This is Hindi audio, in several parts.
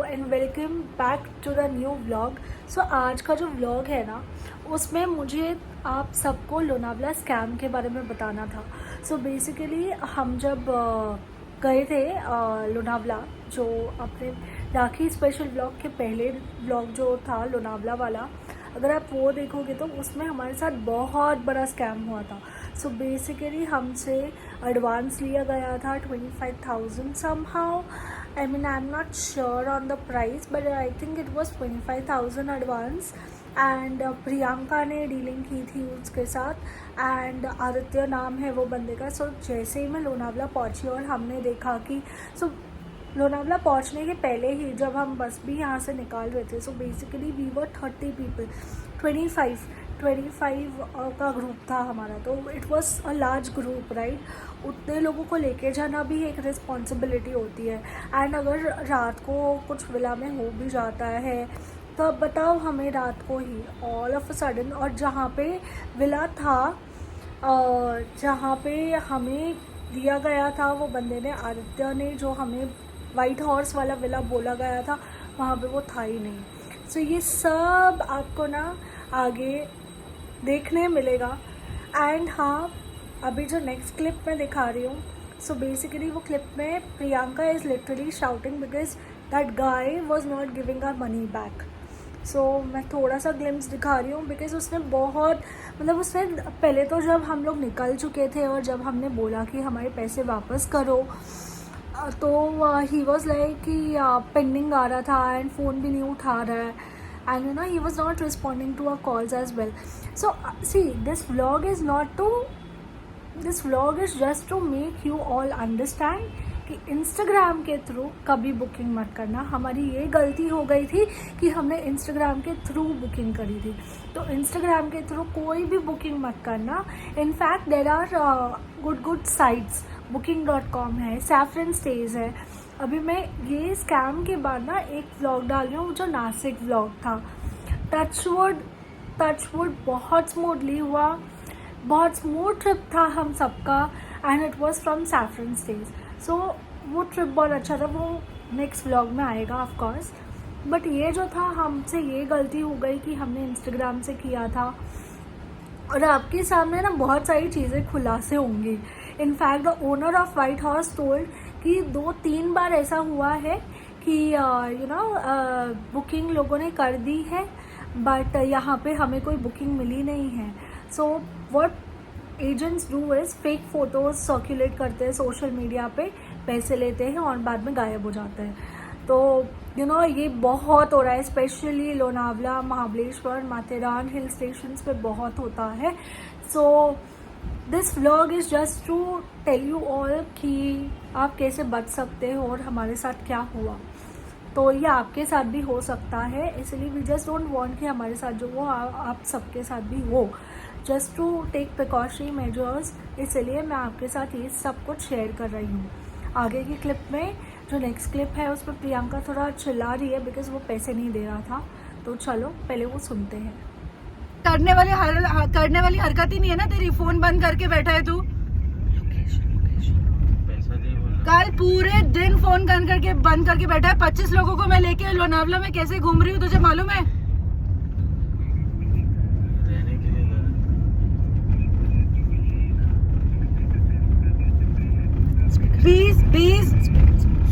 And welcome back to the new vlog. So आज का जो व्लॉग है ना, उसमें मुझे आप सबको लोनावला स्कैम के बारे में बताना था। सो बेसिकली हम जब गए थे लोनावला, जो अपने राखी स्पेशल व्लॉग के पहले व्लॉग जो था लोनावला वाला, अगर आप वो देखोगे तो उसमें हमारे साथ बहुत बड़ा स्कैम हुआ था। सो बेसिकली हमसे एडवांस लिया गया था 25,000 somehow. I mean, I'm not sure on the price, but I think it was 25,000 advance. And Priyanka ने डीलिंग की थी उसके साथ, एंड आदित्य नाम है वो बंदे का। सो जैसे ही मैं लोनावला पहुंची और हमने देखा कि लोनावला पहुंचने के पहले ही जब हम बस भी यहाँ से निकाल रहे थे, so basically we were 30 people, 25 का ग्रुप था हमारा। तो it was a large group, right. उतने लोगों को लेके जाना भी एक रिस्पॉन्सिबिलिटी होती है। एंड अगर रात को कुछ विला में हो भी जाता है तो अब बताओ हमें रात को ही ऑल ऑफ अ सडन, और जहाँ पे विला था, जहाँ पे हमें दिया गया था, वो बंदे ने, आदित्य ने, जो हमें वाइट हॉर्स वाला विला बोला गया था, वहाँ पे वो था ही नहीं। सो ये सब आपको ना आगे देखने मिलेगा। एंड हाँ, अभी जो नेक्स्ट क्लिप मैं दिखा रही हूँ, सो बेसिकली वो क्लिप में Priyanka is literally shouting because that guy was not giving our money back. So मैं थोड़ा सा ग्लिम्स दिखा रही हूँ बिकॉज उसने बहुत, मतलब उसने पहले तो जब हम लोग निकल चुके थे और जब हमने बोला कि हमारे पैसे वापस करो, तो ही वॉज लाइक कि पेंडिंग आ रहा था एंड फ़ोन भी नहीं उठा रहा है, and you know he was not responding to our calls as well. So see, this vlog is just to make you all understand कि इंस्टाग्राम के थ्रू कभी बुकिंग मत करना। हमारी ये गलती हो गई थी कि हमने इंस्टाग्राम के थ्रू बुकिंग करी थी। तो इंस्टाग्राम के थ्रू कोई भी बुकिंग मत करना। In fact there are good sites, booking.com है, सैफरन स्टेज है। अभी मैं ये स्कैम के बाद ना एक व्लॉग डाल रही हूँ जो नासिक व्लॉग था। टचवुड बहुत स्मूथली हुआ, बहुत स्मूथ ट्रिप था हम सबका, and it was from saffron stays. So वो ट्रिप बहुत अच्छा था, वो नेक्स्ट व्लॉग में आएगा ऑफ कोर्स। बट ये जो था, हमसे ये गलती हो गई कि हमने इंस्टाग्राम से किया था। और आपके सामने ना बहुत सारी चीज़ें खुलासे होंगी। In fact the owner of white horse told कि 2-3 बार ऐसा हुआ है कि बुकिंग लोगों ने कर दी है, बट यहाँ पे हमें कोई बुकिंग मिली नहीं है। So what agents do is fake photos circulate करते हैं सोशल मीडिया पे, पैसे लेते हैं और बाद में गायब हो जाते हैं। तो ये बहुत हो रहा है, specially Lonavala, Mahabaleshwar, Matheran hill stations पे बहुत होता है। So this vlog is just to tell you all कि आप कैसे बच सकते हो और हमारे साथ क्या हुआ। तो ये आपके साथ भी हो सकता है, इसलिए वी जस्ट डोंट वांट कि हमारे साथ जो वो आप सबके साथ भी हो। Just to take precautionary measures, इसलिए मैं आपके साथ ये सब कुछ शेयर कर रही हूँ। आगे की क्लिप में, जो नेक्स्ट क्लिप है, उस पर प्रियंका थोड़ा चिल्ला रही है बिकॉज वो पैसे नहीं दे रहा था। तो चलो पहले वो सुनते हैं। करने वाली हरकत ही नहीं है ना तेरी। फोन बंद करके बैठा है तू। कल पूरे दिन फोन बंद करके बैठा है। 25 लोगों को मैं लेके लोनावला में कैसे घूम रही हूँ, तुझे मालूम है? बीस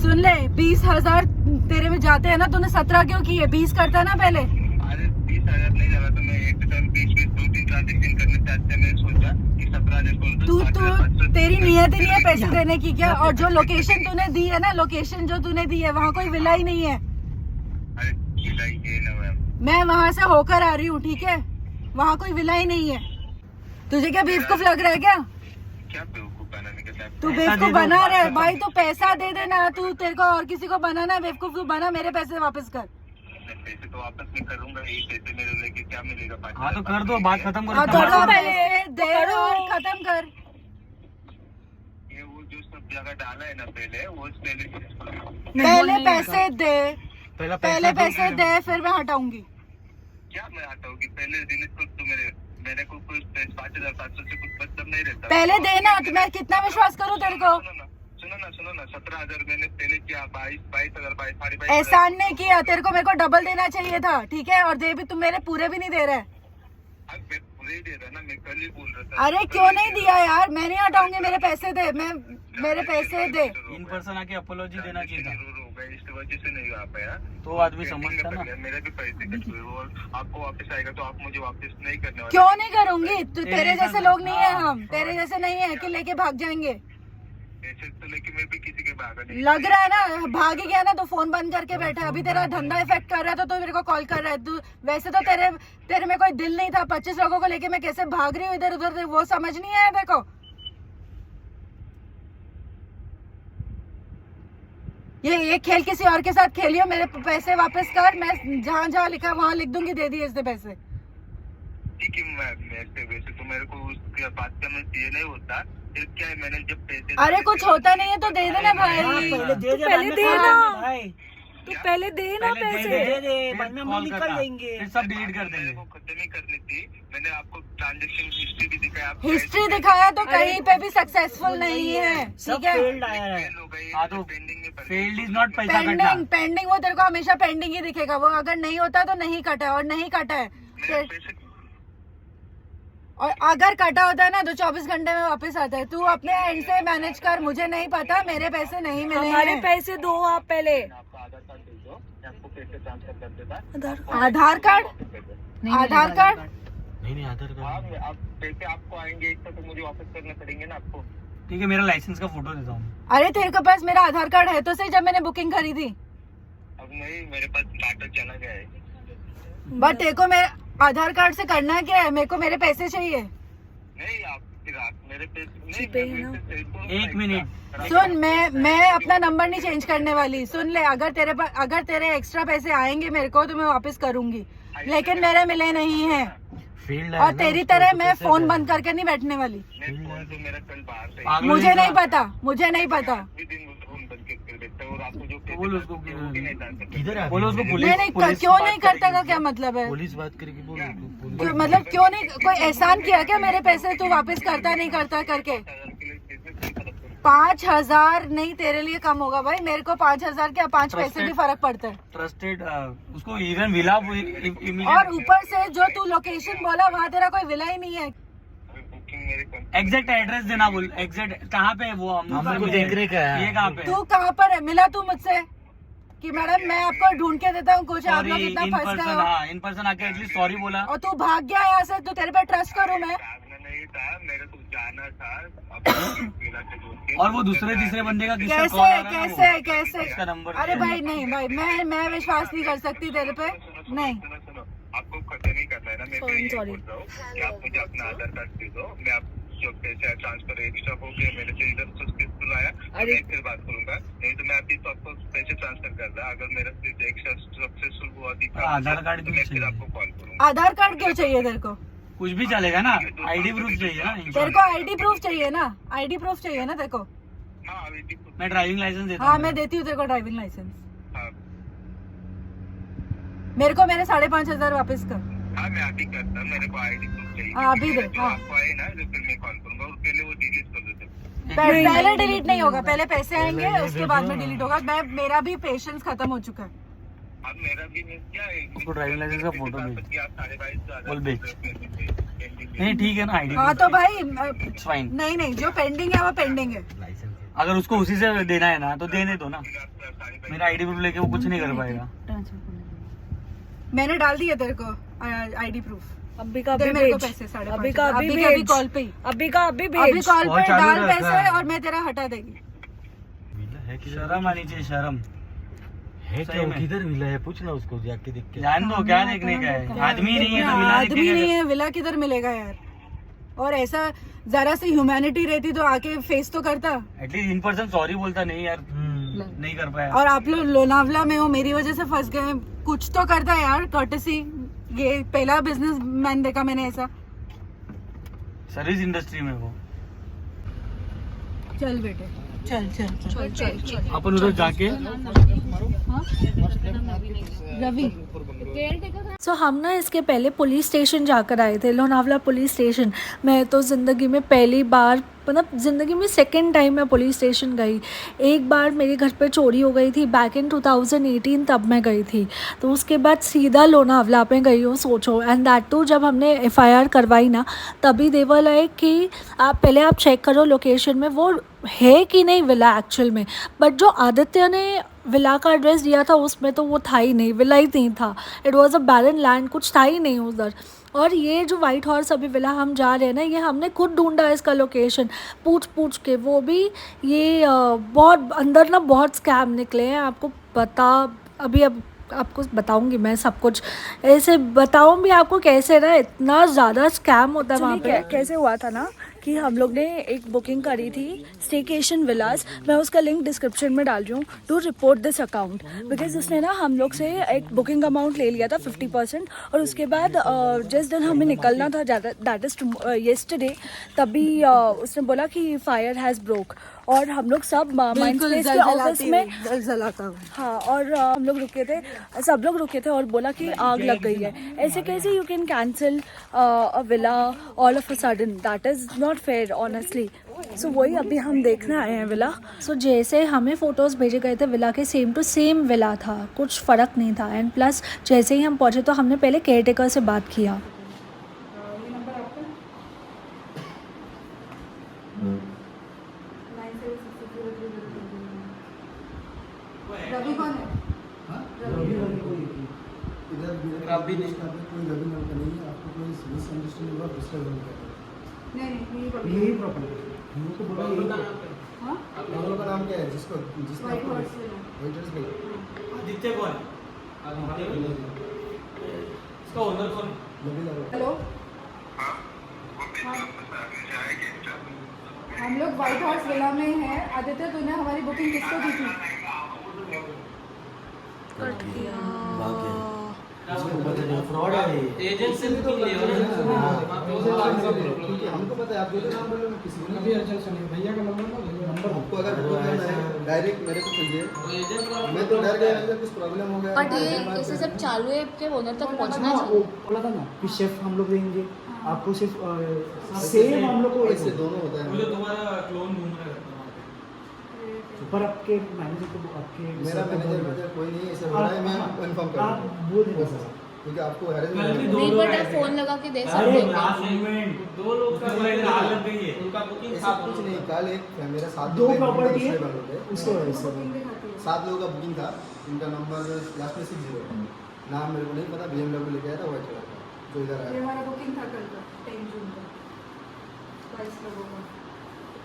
सुन ले, 20,000 तेरे में जाते हैं ना, तूने 17 क्यों किए? 20 करता ना पहले। अरे 20,000 नहीं जा रहा तो मैं एक टाइम 20 2-3 ट्रांजेक्शन करने से अच्छा मैं सोचा कि 17,000 तेरी नियत ही नहीं है पैसे देने की क्या? और जो लोकेशन तूने दी है ना, लोकेशन जो तूने दी है, वहाँ कोई विला ही नहीं है। अरे विला ही है ना मैम, मैं वहाँ से होकर आ रही हूँ, ठीक है? वहाँ कोई विला ही नहीं है। तुझे क्या बेवकूफ लग रहा है क्या? क्या बेवकूफ बनाने के साथ? तू बेवकूफ बना रहा है भाई, तो पैसा दे देना। तू तेरे को और किसी को बनाना बेवकूफ, तू बना, मेरे पैसे वापस कर। पैसे तो वापस नहीं करूंगा, यही पैसे मेरे लेके क्या मिलेगा? हाँ तो कर दो, बात खत्म करो। करो पहले, दे और खत्म कर। ये वो जो सब जगह डाला है ना पहले, वो पहले पैसे दे, पहले पैसे दो। दे, फिर मैं हटाऊंगी। क्या मैं हटाऊंगी? पहले दिन तो मेरे को कुछ 5,700 से कुछ मतलब नहीं रहता। पहले देना, तो मैं कितना विश्वास करूँ तेरे को? सुनो ना 17,000 मैंने पहले किया, 22,000 22,500 एहसान नहीं किया, तेरे को मेरे को डबल देना चाहिए था, ठीक है? और दे भी, तुम मेरे पूरे भी नहीं दे रहे। अब मैं पूरे ही दे रहा ना, मैं कल ही बोल रहा था। अरे क्यों नहीं दिया यार? मैं नहीं हटाऊंगी, मेरे पैसे दे, मेरे पैसे दे। इन पर्सन आके अपोलॉजी देना चाहिए था, इस वजह से नहीं आ पाया तो आदमी समझता ना। मेरे भी पैसे कट हुए और आपको वापस आएगा तो आप मुझे वापस नहीं करने वाले। क्यों नहीं करूंगी? तेरे जैसे लोग नहीं है हम, तेरे जैसे नहीं है कि लेके भाग जाएंगे। ऐसे तो लेकिन मैं भी किसी के भागा नहीं। लग रहा है ना, भाग ही गया ना तो फोन बंद करके बैठा है। अभी तेरा धंधा इफेक्ट कर रहा है तो मेरे को कॉल कर रहा है। तू वैसे तो तेरे में कोई दिल नहीं था। 25 लोगों को लेके मैं कैसे भाग रही हूँ इधर उधर, वो समझ नहीं आया देखो। ये खेल किसी और के साथ खेलियो, मेरे पैसे वापस कर। मैं जहाँ जहाँ लिखा वहाँ लिख दूंगी, दे दिए इसने पैसे। ठीक है, मैं वैसे तो मेरे को उसके बात करना चाहिए नहीं होता, फिर क्या है, मैंने जब पैसे अरे कुछ होता नहीं है तो दे देना भाई। पहले दे दे, पहले बाद में दे कॉल ना। करना भाई। तू पहले दे ना पैसे। दे दे, बाद में हम लोग निकल लेंगे, फिर सब डिलीट कर मेरे देंगे। को खत्म ही करनी थी। मैंने आपको ट्रांजेक्शन हिस्ट्री भी दिखाया, आप हिस्ट्री दिखाया तो कहीं पे भी सक्सेसफुल नहीं है, सब ठीक है? फेल्ड आया है। हो गई, हाँ तो पेंडिंग में पड़ गई। फेल्ड इज नॉट पैसा कटना। पेंडिंग वो तेरे को हमेशा पेंडिंग ही दिखेगा। वो अगर नहीं होता तो नहीं कटा, और नहीं कटा है। मेरे पैसे और अगर कटा होता है ना तो 24 घंटे में वापस आता है। तू अपने एंड से मैनेज कर, मुझे नहीं पता, मेरे पैसे नहीं मिले हमारे हैं। पैसे दो आप पहले। आपका आधार कार्ड दे दो, मैं आपको पैसे ट्रांसफर कर देता। आधार कार्ड, आधार कार्ड नहीं आधार कार्ड। आप पैसे आपको आएंगे एक तो मुझे वापस करने पड़ेंगे ना आपको। ठीक है, मेरा लाइसेंस का फोटो देता हूँ। अरे तेरे के पास मेरा आधार कार्ड है तो सही, जब मैंने बुकिंग करी थी। अब नहीं, मेरे पास डाटा चला गया है। बट तेरे को मेरे आधार कार्ड से करना क्या है? मेरे को मेरे पैसे चाहिए। नहीं, आप फिर आप मेरे पैसे छिपे हैं ना। नहीं, एक मिनट, सुन, मैं अपना नंबर नहीं चेंज करने वाली। सुन ले, अगर तेरे एक्स्ट्रा पैसे आएंगे मेरे को तो मैं वापस करूंगी, लेकिन मेरे मिले नहीं है। फील्ड और तेरी तरह मैं फोन बंद करके नहीं बैठने वाली। फोन तो मेरा कल बाहर से पागल मुझे है नहीं क्या? पता, मुझे नहीं पता। भी दिन फोन बंद कर देता है और आपको जो तो बोलो उसको वो भी नहीं ट्रांसफर करते। किधर है? बोलो उसको पुलिस। नहीं नहीं, पुलिस क्यों बात नहीं करता करेगी। का क्या मतलब है? पुलिस बात करेगी, बोलो। मतलब क्यों नहीं? कोई एहसान किया क्या मेरे पैसे तू वापस करता नहीं करता करके? 5,000 नहीं तेरे लिए कम होगा भाई, मेरे को 5,000 क्या 5 पैसे भी फर्क पड़ता है। ट्रस्टेड उसको इवन विला और ऊपर से जो तू लोकेशन बोला वहाँ तेरा कोई विला ही नहीं है। बुकिंग मेरे को एग्जैक्ट एड्रेस देना बोल। एग्जैक्ट कहाँ पे है वो? हमको देख रहे का है। ये कहाँ पे? तू कहाँ पर है? मिला तू मुझसे कि मैडम मैं आपको ढूंढ के देता हूँ कुछ, आप सॉरी, लोग इतना इन फंस पर्सन, गए हो। हाँ इन पर्सन आके एटलीस्ट सॉरी बोला। और तू भाग गया यहाँ से, तू तेरे पे ट्रस्ट करूँ मैं? भागना नहीं था, मेरे को जाना था। अब मिला के ढूंढ के- और वो दूसरे तीसरे बंदे का किसका कैसे कॉल आ रहा है वो? कैसे कैसे? इसका नंबर अरे दिया। भाई नहीं भाई, मैं विश्वास नहीं कर सकती तेरे पे। नहीं, सुनो, आपको खत्म नहीं करना है ना। मैं Sorry, ये sorry. बोल रहा हूँ कि आप मुझे अपना आधार कार्ड दे दो, मैं आप जो पैसे ट्रांसफर एक्स्ट्रा हो गए मेरे से इधर सक्सेसफुल आया तो मैं फिर बात करूंगा। नहीं तो मैं अभी तो आपको पैसे ट्रांसफर कर रहा, अगर मेरा एक्स्ट्रा सक्सेसफुल हुआ दिखा आधार कार्ड तो भी मैं फिर चाहिए। आपको कॉल करूंगा। आधार कार्ड क्यों चाहिए तेरे को? कुछ भी चलेगा ना, आईडी प्रूफ चाहिए ना। तेरे को आईडी प्रूफ चाहिए ना? आईडी प्रूफ चाहिए ना तेरे को? हाँ अभी मैं ड्राइविंग लाइसेंस देता हाँ हूँ। मैं देती हूँ तेरे को ड्राइविंग लाइसेंस। हाँ मेरे को मेरे 5,500 वापस कर। हाँ, मैं अभी करता हूँ, मेरे को आईडी प्रूफ चाहिए। हाँ, अभी दे, जो हाँ। आपको आए ना तो फिर मैं कॉल करूंगा और पहले वो डिलीट कर देते। पहले डिलीट नहीं होगा, पहले पैसे आएंगे उसके बाद में डिलीट होगा। मेरा भी पेशेंस खत्म हो चुका है। अब मेरा भी नहीं क्या है, उसको ड्राइविंग लाइसेंस का फोटो भेज। कि आप 22,500 बोल भेज। नहीं ठीक है ना, आईडी हाँ तो भाई इट्स फाइन। नहीं नहीं, जो पेंडिंग है वो पेंडिंग है। अगर उसको उसी से देना है ना तो देने दो ना। मेरा आईडी प्रूफ लेके वो कुछ नहीं कर पाएगा। मैंने डाल दिया तेरे को आईडी प्रूफ। अभी का दे अभी मेरे को भेज। पैसे अभी का 5,500। अभी अभी का अभी भेज। कॉल पे ही। अभी का अभी अभी भेज। कॉल बहुत पे चालू डाल रहता पैसे है। और मैं तेरा हटा देगी। शर्म आनी चाहिए, शर्म है सही क्या? में। किधर मिला है? पूछना उसको जाके देख के। जान दो, क्या देखने का है? आदमी नहीं है तो मिला आदमी नहीं दिखेगा। है, विला किधर मिलेगा यार? और ऐसा जरा सी ह्यूमैनिटी रहती तो आके फेस तो करता। एटलीस्ट इन पर्सन सॉरी बोलता। नहीं यार, नहीं कर पाया। और आप लोग लोनावला में हो, मेरी वजह से फंस गए, कुछ तो करता है यार कर्टसी। ये पहला बिजनेस मैन देखा मैंने ऐसा। सर्विस इंडस्ट्री में वो। चल बेटे, चल चल चल। चल चल चल। अपन उधर जाके रवि सो हम ना इसके पहले पुलिस स्टेशन जाकर आए थे, लोनावला पुलिस स्टेशन। मैं तो ज़िंदगी में पहली बार, मतलब ज़िंदगी में सेकंड टाइम मैं पुलिस स्टेशन गई। एक बार मेरे घर पे चोरी हो गई थी बैक इन 2018, तब मैं गई थी। तो उसके बाद सीधा लोनावला पे गई हूँ, सोचो। एंड दैट टू जब हमने FIR करवाई ना, तभी दे वर लाइक कि आप पहले आप चेक करो लोकेशन में वो है कि नहीं विला एक्चुअल में। बट जो आदित्य ने विला का एड्रेस दिया था उसमें तो वो था ही नहीं, विला ही नहीं था। It was a barren land, कुछ था ही नहीं उधर। और ये जो वाइट हॉर्स अभी विला हम जा रहे हैं ना, ये हमने खुद ढूंढा इसका लोकेशन पूछ के। वो भी ये बहुत अंदर ना बहुत स्कैम निकले हैं, आपको पता अब आपको बताऊंगी मैं सब कुछ। ऐसे बताऊं भी आपको कैसे ना, इतना ज़्यादा स्कैम होता है वहाँ पे। कैसे हुआ था ना कि हम लोग ने एक बुकिंग करी थी स्टेकेशन विलास, मैं उसका लिंक डिस्क्रिप्शन में डाल रही हूँ, to report this account. Because उसने ना हम लोग से एक बुकिंग अमाउंट ले लिया था 50%। और उसके बाद जिस दिन हमें निकलना था, दैट इज़ येस्टरडे, तभी उसने बोला कि फायर हैज़ ब्रोक। और हम लोग सब माइंडस्पेस के ऑफिस में जलाता हूँ। हाँ, और हम लोग रुके थे, सब लोग रुके थे और बोला कि आग लग गई है। ऐसे कैसे you can cancel a villa all of a sudden, that is not fair honestly. So वही अभी हम देखने आए हैं विला। सो जैसे हमें फ़ोटोज़ भेजे गए थे विला के, सेम टू सेम विला था, कुछ फ़र्क नहीं था। एंड प्लस जैसे ही हम पहुँचे तो हमने पहले केयर टेकर से बात किया। रवि कौन है? इधर कोई रवि नाम का नहीं है, आपको कोई मिसअंडरस्टैंडिंग हुआ दूसरा लोग का नहीं यही प्रॉब्लम है। हमको बोला यही हाँ? आप लोगों का नाम क्या है जिसको जिसने White आपको Horse है। वेटर्स में आदित्य कौन है? इसका ओनर कौन है? लगी लगा हेलो, हम लोग व्हाइट हाउस विला में हैं। आदित्य, तूने हमारी बुकिंग किसको दी थी? फ्रॉड है एजेंट से बुकिंग ले क्योंकि हमको पता है आप जो नाम बोल रहे हो किसी को नहीं। अभी अर्चन सुनिए भैया का नंबर आपको अगर डायरेक्ट मेरे को कीजिए, मैं तो डर गया अगर कुछ प्रॉब्लम हो गया। बट ये ऐसे सब चालू है के ओनर तक पहुंचना चाहिए। बोला था ना कि शेफ हम लोग देंगे आपको, सिर्फ सेम हम लोग को ऐसे दोनों होता है। मुझे तुम्हारा क्लोन घूम रहा है पर आपके मैनेजर को, आपके मेरा मैनेजर कोई नहीं ऐसा हो रहा है, मैं कंफर्म कर आप बोल देंगे सर, क्योंकि आपको हर नहीं बट आप फोन लगा के दे अरे सकते हैं। दो लोग का आग लग गई है, उनका बुकिंग ऐसा कुछ नहीं। कल एक मेरा साथ दो प्रॉपर्टी है उसको सात लोगों का बुकिंग था, इनका नंबर लास्ट में 60 है। नाम मेरे को नहीं पता, BMW लेके आया था व्हाइट कलर का जो इधर ये आया। हमारा बुकिंग था कल का 10 जून का 22 लोगों का।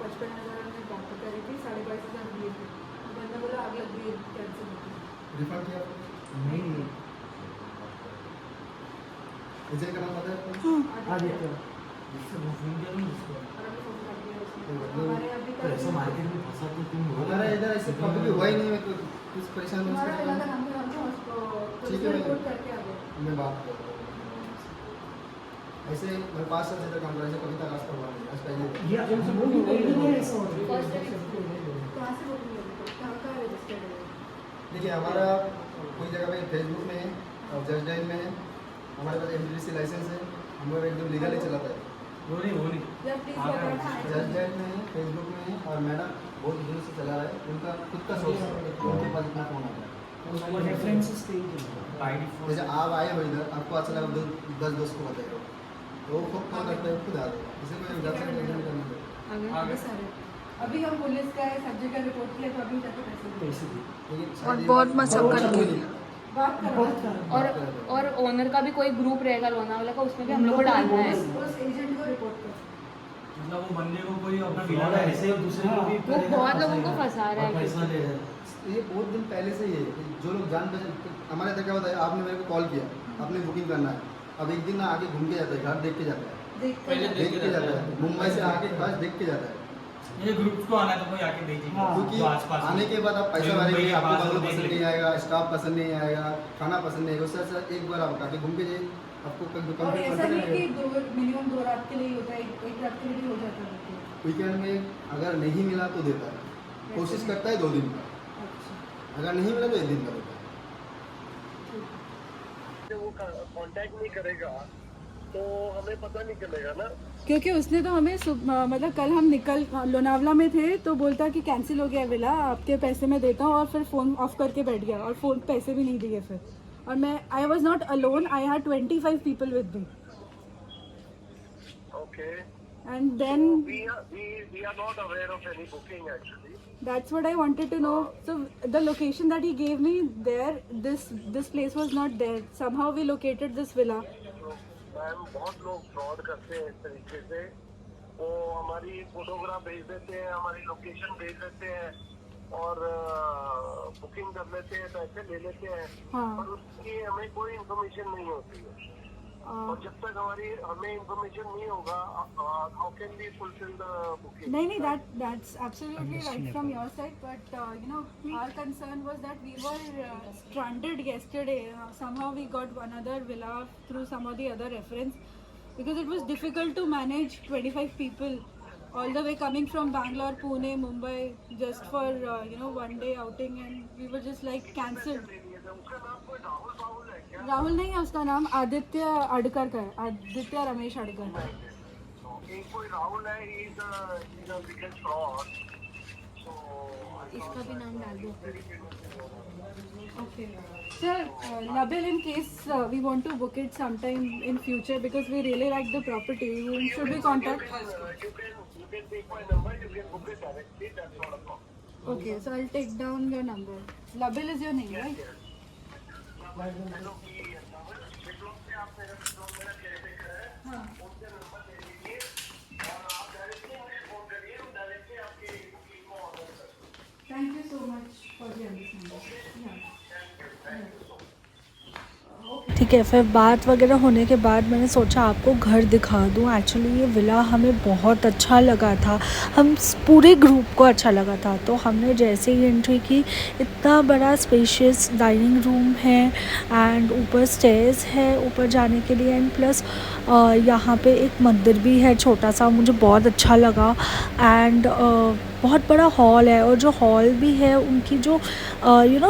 55,000 हमने बात करी थी, 22,500 दिए थे। बंदा बोला आग लग गई, कैंसिल हो गई। रिफंड किया नहीं एजेंट का नाम पता है आपको? आदित्य और हमने फोन कर दिया उसने। हमारे अभी तो ऐसा मार्केट में फंसा तो तुम हो हमारा इधर ऐसे कभी हुआ ही नहीं है, तो कुछ परेशान हो हमारा सकता लगा है। हमको उसको ठीक है, रिपोर्ट करके आ गए। मैं बात कर रहा हूँ ऐसे। मैं 5 साल से इधर काम कर रहा हूँ, कविता रास्ता हुआ नहीं आज पहले। ये आपसे बोल नहीं ऐसा हो रहा फर्स्ट टाइम कहाँ से बुकिंग लगी? कहाँ का रजिस्टर्ड है? देखिए हमारा कोई जगह पे फेसबुक में है और जज डायल में है, हमारे पास MTDC लाइसेंस है, हम लोग एकदम लीगली चलाता है। वो नहीं या प्लीज बताओ कहाँ है? जज डायल में है, फेसबुक में है, और मैडम बहुत दिनों से चला रहा है, उनका खुद का सोर्स है, उनके पास इतना फोन आता है। रेफरेंसेस पे जैसे आप आए हो इधर, आपको अच्छा लगा 10 दोस्त को बताएगा, तो वो खुद कॉल करता है, खुद आ जाएगा, इसे कोई वेबसाइट नहीं करना पड़ेगा। आगे सारे अभी हम पुलिस का है, सब्जेक्ट का रिपोर्ट किया, तो अभी तक तो पैसे दिए। पैसे दी लेकिन और शायद ये बहुत मशक्कत की। बात करो और ओनर का भी कोई ग्रुप रहेगा लोनावला का, उसमें भी हम लोग को डालना है। उस एजेंट को रिपोर्ट करो। मतलब वो बंदे को कोई अपना फ्रॉड है ऐसे दूसरे को भी वो बहुत लोगों को फंसा रहा है। पैसा ले रहा है। ये बहुत दिन पहले से ही है कि जो लोग जान पहचान, हमारे इधर क्या होता है, आपने मेरे को कॉल किया, आपने बुकिंग करना है, अब एक दिन ना आके घूम के जाता है, घर देख के जाता है, देख के जाता है, मुंबई से आके बस देख के जाता है। ये ग्रुप को आना तो कोई आके देख हाँ। क्योंकि आसपास आने के बाद आप पैसा मुंबई भरेंगे, के आपको पास बंगलो देख पसंद लेंगे। नहीं आएगा, स्टाफ पसंद नहीं आएगा, खाना पसंद नहीं आएगा, उससे अच्छा एक बार आप आके घूम के जाइए, आपको और ऐसा नहीं कि मिनिमम 2 रात के लिए ही होता है, एक रात के लिए भी हो जाता है। वीकेंड में अगर नहीं मिला तो देता है, कोशिश करता है 2 दिन का, अच्छा, अगर नहीं मिला तो 1 दिन का देता है। क्योंकि उसने तो हमें मतलब कल हम निकल लोनावला में थे तो बोलता कि कैंसिल हो गया विला, आपके पैसे मैं देता हूँ, और फिर फ़ोन ऑफ करके बैठ गया और फ़ोन पैसे भी नहीं दिए फिर। और मैं I was not alone, I had 25 people with me. And then we are not aware of any booking actually. That's what I wanted to know. So the location that he gave me there, this place was not there. Somehow we located this villa. Ma'am बहुत लोग फ्रॉड करते हैं इस तरीके से, वो हमारी फोटोग्राफ भेज देते हैं, हमारी लोकेशन भेज देते हैं और बुकिंग कर लेते हैं, पैसे ले लेते हैं। हाँ। पर उसकी हमें कोई इन्फॉर्मेशन नहीं होती है। और जब तक हमें इंफॉर्मेशन नहीं होगा, how can we fulfil the booking? नहीं, that's absolutely right from your side, but you know, our concern was that we were stranded yesterday. Somehow we got another villa through some of the other reference, because it was difficult to manage 25 people all the way coming from Bangalore, Pune, Mumbai, just for one day outing, and we were just like cancelled. Rahul नहीं है उसका नाम, आदित्य अडकर का है, आदित्य रमेश अडकर। कोई राहुल है, इसका भी नाम डाल दो। Okay. Sir, Nabil, in case we want to book it sometime in future because we really like the property, whom should we contact? You can take my number, you can book it directly, that's not a problem. Okay, so I'll take down your number. Nabil is your name, right? Thank you so much for the understanding. Yeah. ठीक है, फिर बात वगैरह होने के बाद मैंने सोचा आपको घर दिखा दूँ। एक्चुअली ये विला हमें बहुत अच्छा लगा था, हम पूरे ग्रुप को अच्छा लगा था। तो हमने जैसे ही एंट्री की, इतना बड़ा स्पेशियस डाइनिंग रूम है एंड ऊपर स्टेयर्स है ऊपर जाने के लिए, एंड प्लस यहाँ पे एक मंदिर भी है छोटा सा, मुझे बहुत अच्छा लगा। एंड बहुत बड़ा हॉल है, और जो हॉल भी है उनकी जो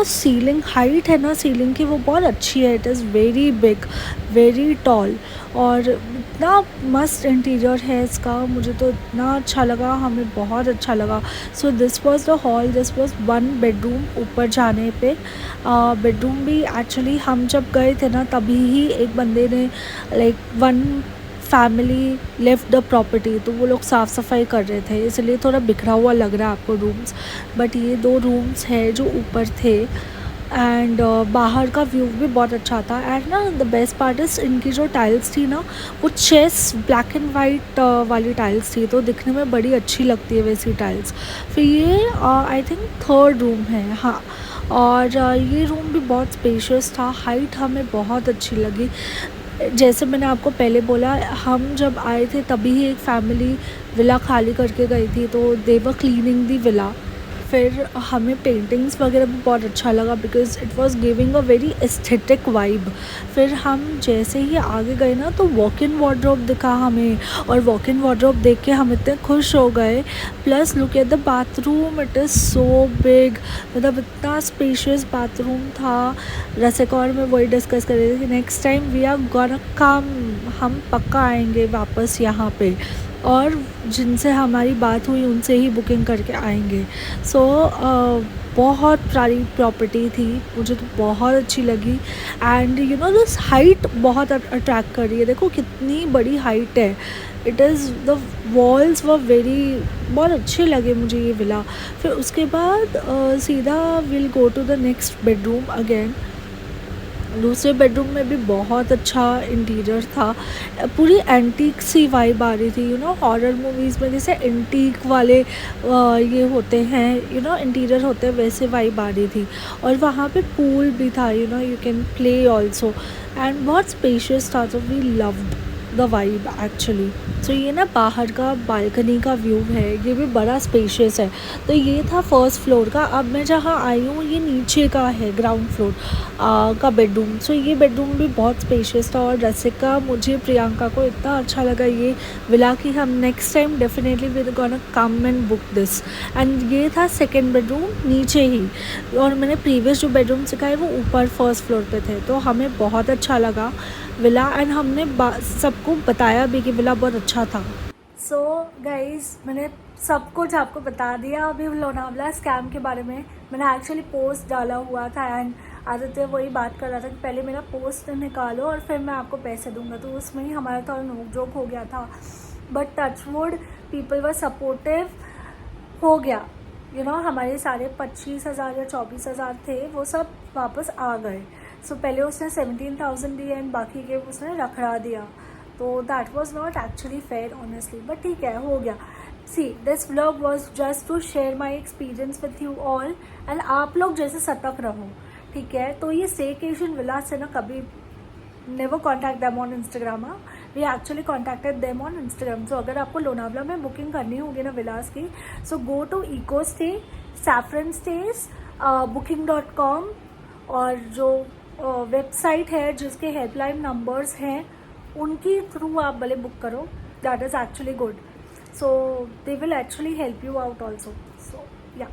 सीलिंग हाइट है ना सीलिंग की, वो बहुत अच्छी है। It is very big, very tall, और इतना मस्त इंटीरियर है इसका, मुझे तो इतना अच्छा लगा, हमें बहुत अच्छा लगा। So this was the hall, this was 1 bedroom. ऊपर जाने पे बेडरूम भी एक्चुअली हम जब गए थे ना तभी ही एक बंदे ने like 1 family left the property, तो वो लोग साफ़ सफाई कर रहे थे, इसलिए थोड़ा बिखरा हुआ लग रहा है आपको रूम्स। बट ये 2 रूम्स हैं जो ऊपर थे, एंड बाहर का व्यू भी बहुत अच्छा था। एंड ना द बेस्ट पार्ट इज़ इनकी जो टाइल्स थी ना, वो चेस ब्लैक एंड वाइट वाली टाइल्स थी, तो दिखने में बड़ी अच्छी लगती है वैसी टाइल्स। फिर ये आई थिंक 3rd रूम है, हाँ। और ये रूम भी बहुत स्पेशियस था, हाइट हमें बहुत अच्छी लगी। जैसे मैंने आपको पहले बोला, हम जब आए थे तभी ही एक फैमिली विला खाली करके गई थी, तो दे वर क्लीनिंग दी विला। फिर हमें पेंटिंग्स वगैरह भी बहुत अच्छा लगा, because it was giving a very aesthetic vibe. फिर हम जैसे ही आगे गए ना, तो वॉक इन वार्डरोब दिखा हमें, और वॉक इन वार्डरोब देख के हम इतने खुश हो गए। Plus look at the bathroom, it is so big, मतलब इतना स्पेशियस बाथरूम था। रसिका और मैं वही डिस्कस कर रहे थे कि next time we are gonna come, हम पक्का आएंगे वापस यहाँ पे, और जिनसे हमारी बात हुई उनसे ही बुकिंग करके आएंगे। सो बहुत प्यारी प्रॉपर्टी थी, मुझे तो बहुत अच्छी लगी। एंड दिस हाइट बहुत अट्रैक्ट कर रही है, देखो कितनी बड़ी हाइट है। It is the walls were very, बहुत अच्छे लगे मुझे ये विला। फिर उसके बाद सीधा will go to the next bedroom again. दूसरे बेडरूम में भी बहुत अच्छा इंटीरियर था, पूरी एंटीक सी वाइब आ रही थी। हॉरर मूवीज़ में जैसे एंटीक वाले ये होते हैं, इंटीरियर होते हैं, वैसे वाइब आ रही थी। और वहाँ पे पूल भी था, you can play also, and बहुत स्पेशियस था, तो we loved the vibe actually. So ये ना बाहर का बालकनी का व्यू है, ये भी बड़ा स्पेशियस है। तो ये था फर्स्ट फ्लोर का। अब मैं जहाँ आई हूँ ये नीचे का है, ग्राउंड फ्लोर का बेडरूम। सो ये बेडरूम भी बहुत स्पेशियस था और रसिका, मुझे, प्रियंका को इतना अच्छा लगा ये विला कि हम next time definitely we gonna come and book this. And ये था सेकेंड बेडरूम नीचे ही, और मैंने प्रीवियस जो बेडरूम सिखाए वो ऊपर फर्स्ट फ्लोर पे थे। तो हमें बहुत अच्छा लगा विला, एंड हमने सबको बताया भी कि विला बहुत अच्छा था। सो गाइज़, मैंने सब कुछ आपको बता दिया अभी लोनावला स्कैम के बारे में। मैंने एक्चुअली पोस्ट डाला हुआ था एंड आदित्य वही बात कर रहा था कि पहले मेरा पोस्ट निकालो और फिर मैं आपको पैसे दूंगा। तो उसमें ही हमारा थोड़ा नोक जोक हो गया था, but touchwood people were supportive, हो गया। हमारे सारे 25,000 या 24,000 थे वो सब वापस आ गए। सो पहले उसने 17,000 दिए एंड बाकी के उसने रखड़ा दिया। तो that was not actually fair honestly, but ठीक है, हो गया। See this vlog was just to share my experience with you all, and आप लोग जैसे सतर्क रहो, ठीक है। तो ये स्टेकेशन विला से ना कभी never contact them on Instagram. We actually contacted them on Instagram. So अगर आपको लोनावला में बुकिंग करनी होगी ना विलास की, so go to eco stay, saffron stays, booking.com, और जो वेबसाइट है जिसके हेल्पलाइन नंबर्स हैं उनकी थ्रू आप भले बुक करो, that is actually good. So they will actually help you out also. So yeah,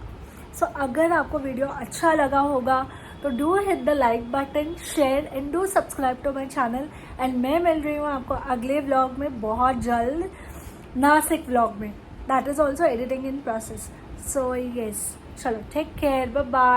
so अगर आपको वीडियो अच्छा लगा होगा तो do hit the like button, share and do subscribe to my channel. And मैं मिल रही हूँ आपको अगले व्लॉग में बहुत जल्द, नासिक व्लॉग में, that is also editing in process. So yes, चलो टेक केयर, बाय बाय।